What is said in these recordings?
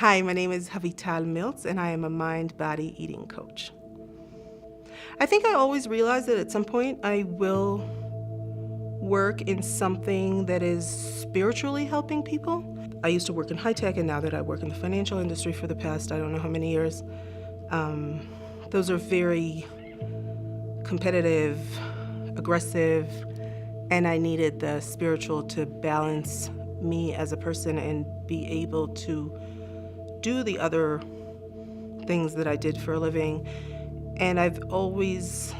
Hi, my name is Havital Miltz, and I am a mind-body eating coach. I think I always realized that at some point I will work in something that is spiritually helping people. I used to work in high tech, and now that I work in the financial industry for the past I don't know how many years, those are very competitive, aggressive, and I needed the spiritual to balance me as a person and be able to do the other things that I did for a living. And I've always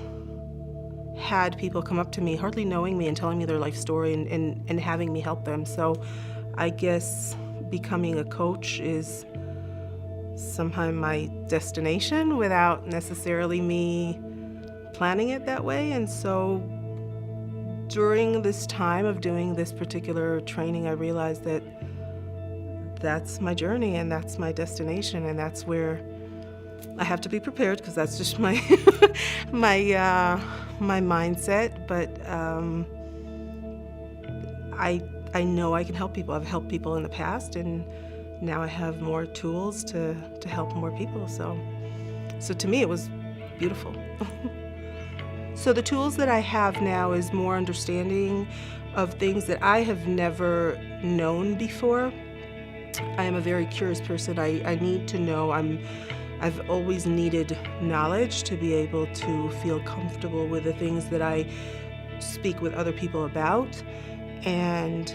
had people come up to me, hardly knowing me, and telling me their life story and having me help them. So I guess becoming a coach is somehow my destination without necessarily me planning it that way. And so during this time of doing this particular training, I realized that that's my journey and that's my destination, and that's where I have to be prepared because that's just my my mindset. But I know I can help people. I've helped people in the past, and now I have more tools to help more people. So to me, it was beautiful. So the tools that I have now is more understanding of things that I have never known before. I am a very curious person. I need to know. I've always needed knowledge to be able to feel comfortable with the things that I speak with other people about. And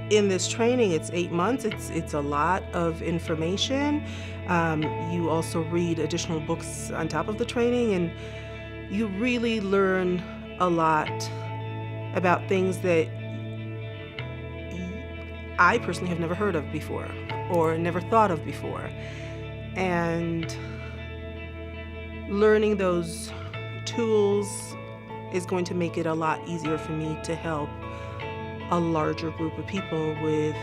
in this training, it's 8 months. It's a lot of information. You also read additional books on top of the training, and you really learn a lot about things that I personally have never heard of before or never thought of before. And learning those tools is going to make it a lot easier for me to help a larger group of people with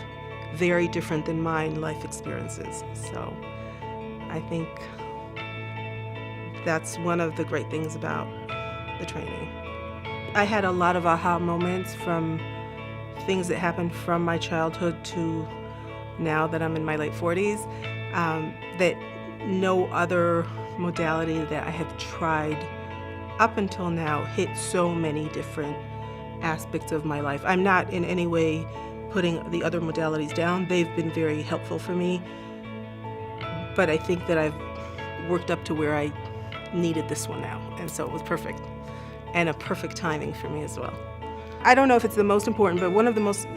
very different than mine life experiences. So I think that's one of the great things about the training. I had a lot of aha moments from things that happened from my childhood to now that I'm in my late 40s, that no other modality that I have tried up until now hit so many different aspects of my life. I'm not in any way putting the other modalities down. They've been very helpful for me, but I think that I've worked up to where I needed this one now, and so it was perfect, and a perfect timing for me as well. I don't know if it's the most important, but one of the most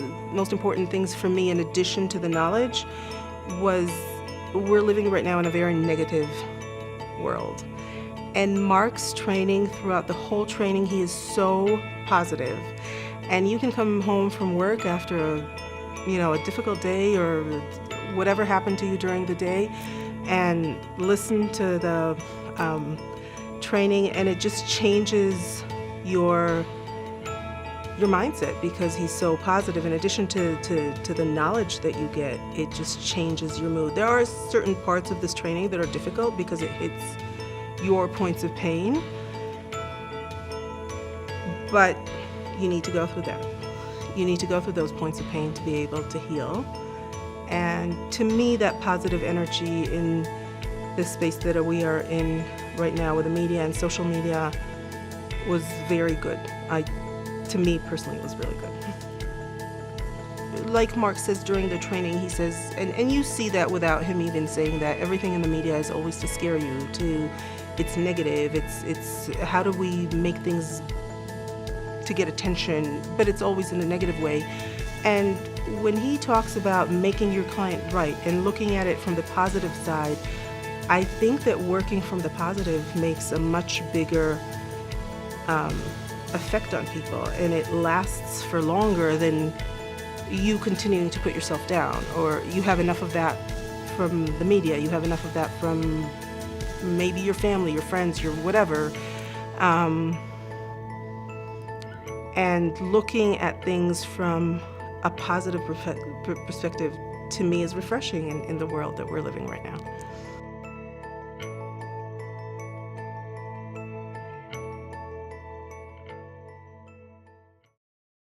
important things for me, in addition to the knowledge, was we're living right now in a very negative world. And Mark's training, throughout the whole training, he is so positive. And you can come home from work after a difficult day or whatever happened to you during the day and listen to the training, and it just changes your mindset because he's so positive. In addition to the knowledge that you get, it just changes your mood. There are certain parts of this training that are difficult because it hits your points of pain, but you need to go through that. You need to go through those points of pain to be able to heal. And to me, that positive energy in this space that we are in right now with the media and social media was very good. To me personally, it was really good. Like Mark says during the training, he says, and you see that without him even saying that, everything in the media is always to scare you, it's negative, it's how do we make things to get attention, but it's always in a negative way. And when he talks about making your client right and looking at it from the positive side, I think that working from the positive makes a much bigger effect on people, and it lasts for longer than you continuing to put yourself down, or you have enough of that from the media, you have enough of that from maybe your family, your friends, your whatever, and looking at things from a positive perspective, to me, is refreshing in the world that we're living right now.